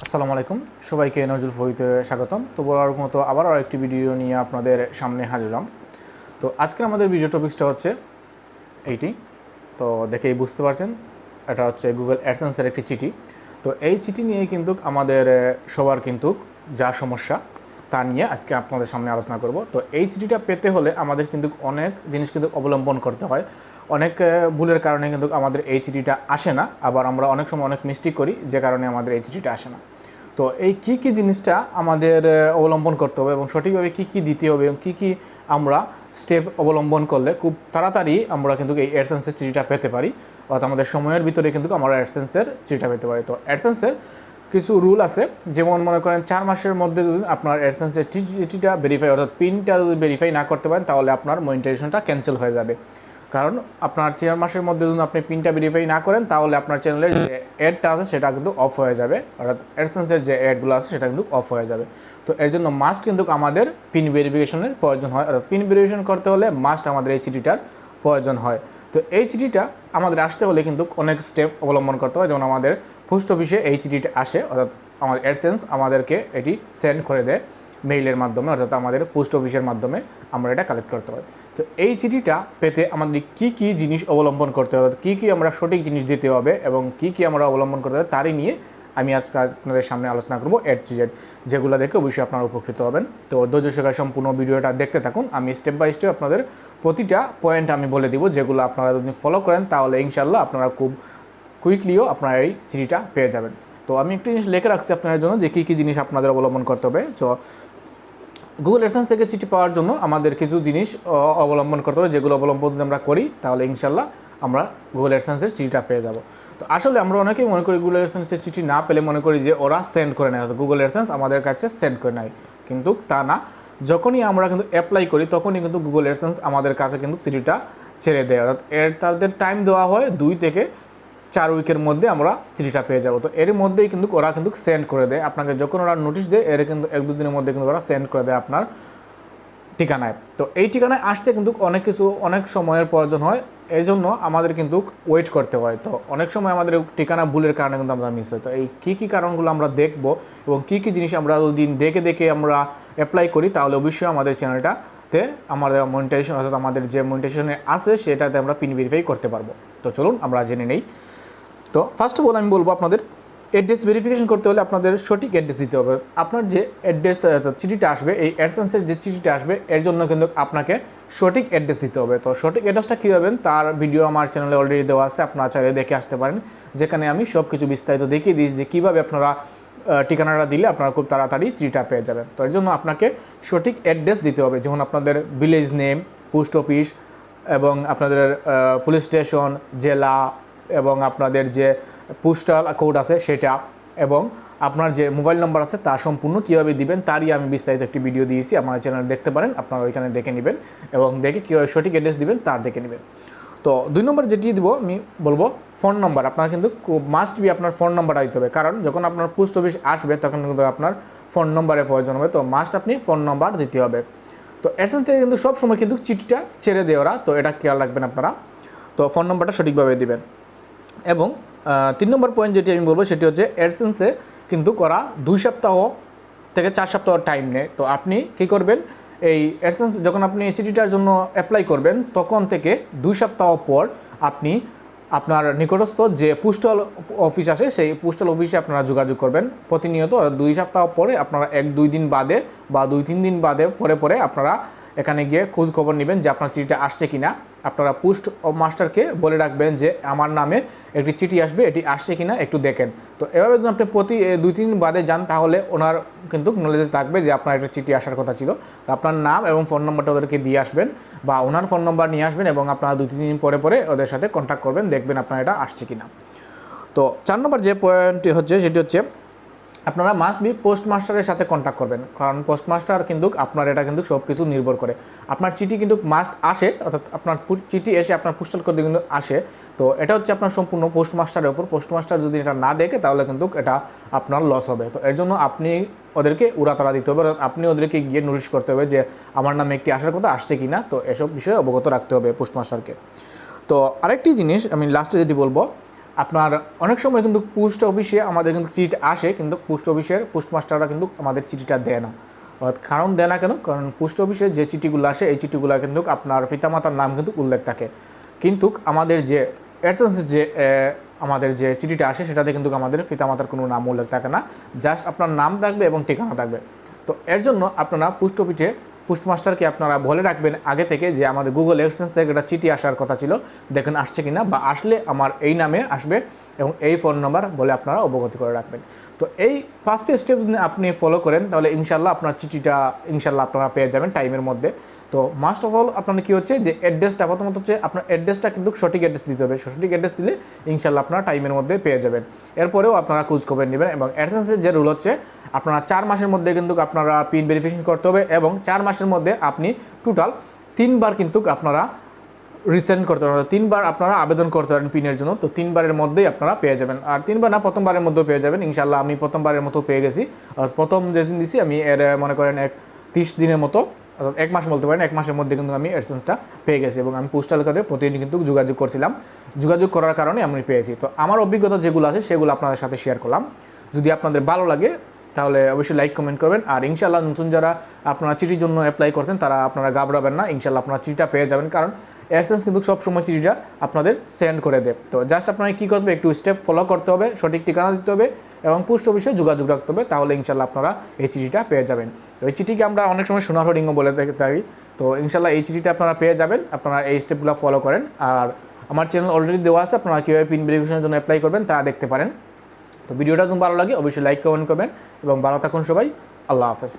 আসসালামু আলাইকুম সবাইকে নজরুল ফহিতে স্বাগতম। তো বলার মতো আবার আরেকটি ভিডিও নিয়ে আপনাদের সামনে হাজির হলাম। তো আজকে আমাদের ভিডিও টপিকসটা হচ্ছে এইটি। তো দেখেই বুঝতে পারছেন এটা হচ্ছে গুগল অ্যাডসেন্সের একটি চিঠি। তো এই চিঠি নিয়ে কিন্তু আমাদের সবার কিন্তু যা সমস্যা তা নিয়ে আজকে আপনাদের সামনে আলোচনা করব। তো এই চিঠিটা পেতে হলে আমাদের কিন্তু অনেক জিনিস কিন্তু অবলম্বন করতে হয়। অনেক ভুলের কারণে কিন্তু আমাদের এই চিঠিটা আসে না, আবার আমরা অনেক সময় অনেক মিস্টেক করি যে কারণে আমাদের এই চিঠিটা আসে না। তো এই কী জিনিসটা আমাদের অবলম্বন করতে হবে এবং সঠিকভাবে কী দিতে হবে এবং কী আমরা স্টেপ অবলম্বন করলে খুব তাড়াতাড়ি আমরা কিন্তু এই অ্যাডসেন্সের চিঠিটা পেতে পারি, অর্থাৎ আমাদের সময়ের ভিতরে কিন্তু আমরা অ্যাডসেন্সের চিঠিটা পেতে পারি। তো অ্যাডসেন্সের কিছু রুল আছে, যেমন মনে করেন 4 মাসের মধ্যে যদি আপনার অ্যাডসেন্সের চিঠিটা ভেরিফাই অর্থাৎ পিনটা যদি ভেরিফাই না করতে পারেন তাহলে আপনার মনিটাইজেশনটা ক্যান্সেল হয়ে যাবে। কারণ আপনার 4 মাসের মধ্যে যদি আপনি পিনটা ভেরিফাই না করেন তাহলে আপনার চ্যানেলের যে অ্যাডটা আছে সেটা কিন্তু অফ হয়ে যাবে, অর্থাৎ অ্যাডসেন্সের যে অ্যাডগুলো আছে সেটা কিন্তু অফ হয়ে যাবে। তো এর জন্য মাস্ট কিন্তু আমাদের পিন ভেরিফিকেশনের প্রয়োজন হয়, অর্থাৎ পিন ভেরিফিকেশন করতে হলে মাস্ট আমাদের এই চিঠিটার প্রয়োজন হয়। তো এই চিঠিটা আমাদের আসতে হলে কিন্তু অনেক স্টেপ অবলম্বন করতে হয়, যেমন আমাদের পোস্ট অফিসে এই চিঠিটা আসে, অর্থাৎ আমাদের অ্যাডসেন্স আমাদেরকে এটি সেন্ড করে দেয় মেইলের মাধ্যমে, অর্থাৎ আমাদের পোস্ট অফিসের মাধ্যমে আমরা এটা কালেক্ট করতে হয়। তো এই চিঠিটা পেতে আমাদের কী জিনিস অবলম্বন করতে হবে, কী আমরা সঠিক জিনিস দিতে হবে এবং কী আমরা অবলম্বন করতে হবে তারই নিয়ে আমি আজকে আপনাদের সামনে আলোচনা করবো A to Z, যেগুলো দেখে অবশ্যই আপনারা উপকৃত হবেন। তো ধৈর্য সহকারে সম্পূর্ণ ভিডিওটা দেখতে থাকুন। আমি স্টেপ বাই স্টেপ আপনাদের প্রতিটা পয়েন্ট আমি বলে দিব, যেগুলো আপনারা যদি ফলো করেন তাহলে ইনশাল্লাহ আপনারা খুব কুইকলিও আপনারা এই চিঠিটা পেয়ে যাবেন। তো আমি একটি জিনিস লিখে রাখছি আপনাদের জন্য যে কী জিনিস আপনাদের অবলম্বন করতে হবে। তো গুগল অ্যাডসেন্স থেকে চিঠি পাওয়ার জন্য আমাদের কিছু জিনিস অবলম্বন করতে হবে, যেগুলো অবলম্বন যদি আমরা করি তাহলে ইনশাল্লাহ আমরা গুগল অ্যাডসেন্সের চিঠিটা পেয়ে যাব। তো আসলে আমরা অনেকেই মনে করি গুগল অ্যাডসেন্সের চিঠি না পেলে মনে করি যে ওরা সেন্ড করে নেয়, অর্থাৎ গুগল অ্যাডসেন্স আমাদের কাছে সেন্ড করে নেয়, কিন্তু তা না। যখনই আমরা কিন্তু অ্যাপ্লাই করি তখনই কিন্তু গুগল অ্যাডসেন্স আমাদের কাছে কিন্তু চিঠিটা ছেড়ে দেয়, অর্থাৎ তাদের টাইম দেওয়া হয় 2 থেকে 4 উইকের মধ্যে আমরা চিঠিটা পেয়ে যাব। তো এর মধ্যেই কিন্তু ওরা কিন্তু সেন্ড করে দেয় আপনাকে, যখন ওরা নোটিশ দেয় এর কিন্তু 1-2 দিনের মধ্যে কিন্তু ওরা সেন্ড করে দেয় আপনার ঠিকানায়। তো এই ঠিকানায় আসতে কিন্তু অনেক সময়ের প্রয়োজন হয়, এর জন্য আমাদের কিন্তু ওয়েট করতে হয়। তো অনেক সময় আমাদের ঠিকানা ভুলের কারণে কিন্তু আমরা মিস হয়। তো এই কী কারণগুলো আমরা দেখব এবং কী জিনিস আমরা যদি দেখে আমরা অ্যাপ্লাই করি তাহলে অবশ্যই আমাদের চ্যানেলটাতে আমাদের মনিটাইজেশন, অর্থাৎ আমাদের যে মনিটাইজেশনে আছে সেটাতে আমরা পিন ভেরিফাই করতে পারবো। তো চলুন আমরা জেনে নেই। তো ফার্স্ট অফ অল আমি বলবো আপনাদের অ্যাড্রেস ভেরিফিকেশন করতে হলে আপনাদের সঠিক অ্যাড্রেস দিতে হবে। আপনার যে অ্যাড্রেস চিঠিটা আসবে, এই অ্যাডসেন্সের যে চিঠিটা আসবে এর জন্য কিন্তু আপনাকে সঠিক অ্যাড্রেস দিতে হবে। তো সঠিক অ্যাড্রেসটা কী হবেন তার ভিডিও আমার চ্যানেলে অলরেডি দেওয়া আছে, আপনারা চাইলে দেখে আসতে পারেন, যেখানে আমি সব কিছু বিস্তারিত দেখিয়ে দিই যে কীভাবে আপনারা ঠিকানাটা দিলে আপনারা খুব তাড়াতাড়ি চিঠিটা পেয়ে যাবেন। তো এর জন্য আপনাকে সঠিক অ্যাড্রেস দিতে হবে, যেমন আপনাদের ভিলেজ নেম, পোস্ট অফিস এবং আপনাদের পুলিশ স্টেশন, জেলা এবং আপনাদের যে পোস্টাল কোড আছে সেটা এবং আপনার যে মোবাইল নাম্বার আছে তা সম্পূর্ণ কীভাবে দিবেন তারই আমি বিস্তারিত একটি ভিডিও দিয়েছি, আমার চ্যানেলে দেখতে পারেন, আপনারা ওইখানে দেখে নেবেন এবং দেখে কীভাবে সঠিক অ্যাড্রেস দিবেন তার দেখে নেবেন। তো 2 নম্বর যেটি দিব আমি বলবো ফোন নাম্বার। আপনার কিন্তু মাস্ট বি আপনার ফোন নাম্বারটা দিতে হবে, কারণ যখন আপনার পোস্ট অফিস আসবে তখন কিন্তু আপনার ফোন নম্বরের প্রয়োজন হবে। তো মাস্ট আপনি ফোন নাম্বার দিতে হবে। তো অ্যাডসেন্স থেকে কিন্তু সবসময় কিন্তু চিঠিটা ছেড়ে দেয় ওরা, তো এটা খেয়াল রাখবেন আপনারা। তো ফোন নাম্বারটা সঠিকভাবে দিবেন। এবং 3 নম্বর পয়েন্ট যেটি আমি বলবো সেটি হচ্ছে অ্যাডসেন্সে কিন্তু করা 2 সপ্তাহ থেকে 4 সপ্তাহ টাইম নেয়। তো আপনি কী করবেন, এই অ্যাডসেন্স যখন আপনি চিঠিটার জন্য অ্যাপ্লাই করবেন তখন থেকে 2 সপ্তাহ পর আপনি আপনার নিকটস্থ যে পোস্টাল অফিস আছে সেই পোস্টাল অফিসে আপনারা যোগাযোগ করবেন প্রতিনিয়ত। 2 সপ্তাহ পরে আপনারা 1-2 দিন বাদে বা 2-3 দিন বাদে পরে আপনারা এখানে গিয়ে খোঁজ খবর নেবেন যে আপনার চিঠিটা আসছে কিনা। আপনারা পোস্ট মাস্টারকে বলে রাখবেন যে আমার নামে একটি চিঠি আসবে, এটি আসছে কিনা একটু দেখেন। তো এভাবে যদি আপনি প্রতি 2-3 দিন বাদে যান তাহলে ওনার কিন্তু নলেজ থাকবে যে আপনার একটা চিঠি আসার কথা ছিল। তো আপনার নাম এবং ফোন নম্বরটা ওদেরকে দিয়ে আসবেন বা ওনার ফোন নম্বর নিয়ে আসবেন এবং আপনারা 2-3 দিন পরে ওদের সাথে কন্ট্যাক্ট করবেন, দেখবেন আপনার এটা আসছে কিনা। তো 4 নম্বর যে পয়েন্টটি হচ্ছে সেটি হচ্ছে আপনারা মাস্ট বি পোস্টমাস্টারের সাথে কন্ট্যাক্ট করবেন, কারণ পোস্টমাস্টার কিন্তু আপনার এটা কিন্তু সব কিছু নির্ভর করে। আপনার চিঠি কিন্তু মাস্ট আসে, অর্থাৎ আপনার চিঠি এসে আপনার পোস্টাল কোডে কিন্তু আসে। তো এটা হচ্ছে আপনার সম্পূর্ণ পোস্টমাস্টারের উপর। পোস্টমাস্টার যদি এটা না দেখে তাহলে কিন্তু এটা আপনার লস হবে। তো এর জন্য আপনি ওদেরকে উড়াতাড়া দিতে হবে, আপনি ওদেরকে গিয়ে নোটিশ করতে হবে যে আমার নামে একটি আসার কথা আসছে কি না। তো এসব বিষয়ে অবগত রাখতে হবে পোস্টমাস্টারকে। তো আরেকটি জিনিস আমি লাস্টে যেটি বলবো, আপনার অনেক সময় কিন্তু পোস্ট অফিসে আমাদের কিন্তু চিঠি আসে, কিন্তু পোস্ট অফিসের পোস্টমাস্টাররা কিন্তু আমাদের চিঠিটা দেয় না। কারণ দেয় না কেন? কারণ পোস্ট অফিসে যে চিঠিগুলো আসে এই চিঠিগুলো কিন্তু আপনার পিতামাতার নাম কিন্তু উল্লেখ থাকে, কিন্তু আমাদের যে অ্যাডসেন্সের যে আমাদের যে চিঠিটা আসে সেটাতে কিন্তু আমাদের পিতামাতার কোনো নাম উল্লেখ থাকে না, জাস্ট আপনার নাম থাকবে এবং ঠিকানা থাকবে। তো এর জন্য আপনারা পোস্ট অফিসে পোস্টমাস্টারকে আপনারা বলে রাখবেন আগে থেকে যে আমাদের গুগল অ্যাডসেন্স থেকে একটা চিঠি আসার কথা ছিল, দেখেন আসছে কিনা, বা আসলে আমার এই নামে আসবে এবং এই ফোন নাম্বার বলে আপনারা অবগতি করে রাখবেন। তো এই 5টি স্টেপ আপনি ফলো করেন তাহলে ইনশাল্লাহ আপনার চিঠিটা ইনশাল্লাহ আপনারা পেয়ে যাবেন টাইমের মধ্যে। তো মাস্ট অফ অল আপনার কী হচ্ছে যে অ্যাড্রেসটা প্রথমত হচ্ছে আপনার অ্যাড্রেসটা কিন্তু সঠিক অ্যাড্রেস দিতে হবে, সঠিক অ্যাড্রেস দিলে ইনশাল্লাহ আপনারা টাইমের মধ্যে পেয়ে যাবেন। এরপরেও আপনারা খোঁজ খবর নেবেন, এবং অ্যাডসেন্সের যে রুল হচ্ছে আপনারা 4 মাসের মধ্যে কিন্তু আপনারা পিন ভেরিফিকেশন করতে হবে, এবং 4 মাসের মধ্যে আপনি টোটাল 3বার কিন্তু আপনারা রিসেন্ড করতে পারেন, 3বার আপনারা আবেদন করতে পারেন পিনের জন্য। তো 3বারের মধ্যেই আপনারা পেয়ে যাবেন, আর 3বার না প্রথমবারের মধ্যেও পেয়ে যাবেন ইনশাল্লাহ। আমি প্রথমবারের মতো পেয়ে গেছি, প্রথম যেদিন দিছি আমি এর মনে করেন 30 দিনের মতো, 1 মাস বলতে পারেন, 1 মাসের মধ্যে কিন্তু আমি অ্যাডসেন্সটা পেয়ে গেছি, এবং আমি পোস্টাল কার্ডে প্রতিদিন কিন্তু যোগাযোগ করছিলাম, যোগাযোগ করার কারণে আমি পেয়েছি। তো আমার অভিজ্ঞতা যেগুলো আছে সেগুলো আপনাদের সাথে শেয়ার করলাম। যদি আপনাদের ভালো লাগে তাহলে অবশ্যই লাইক কমেন্ট করবেন, আর ইনশাল্লাহ নতুন যারা আপনারা চিঠির জন্য অ্যাপ্লাই করছেন তারা আপনারা ঘাবড়াবেন না, ইনশাল্লাহ আপনারা চিঠিটা পেয়ে যাবেন, কারণ অ্যাডসেন্স কিন্তু সবসময় চিঠিটা আপনাদের সেন্ড করে দেয়। তো জাস্ট আপনারা কী করবে, একটু স্টেপ ফলো করতে হবে, সঠিক ঠিকানা দিতে হবে এবং পোস্ট অফিসে যোগাযোগ রাখতে হবে, তাহলে ইনশাল্লাহ আপনারা এই চিঠিটা পেয়ে যাবেন। তো এই চিঠিকে আমরা অনেক সময় সোনার হরিণও বলে থাকি। তো ইনশাল্লাহ এই চিঠিটা আপনারা পেয়ে যাবেন, আপনারা এই স্টেপগুলো ফলো করেন। আর আমার চ্যানেল অলরেডি দেওয়া আছে, আপনারা কীভাবে পিন ভেরিফিকেশনের জন্য অ্যাপ্লাই করবেন তা দেখতে পারেন। তো ভিডিওটা যদি ভালো লাগে অবশ্যই লাইক কমেন্ট করবেন, এবং ভালো থাকুন সবাই। আল্লাহ হাফেজ।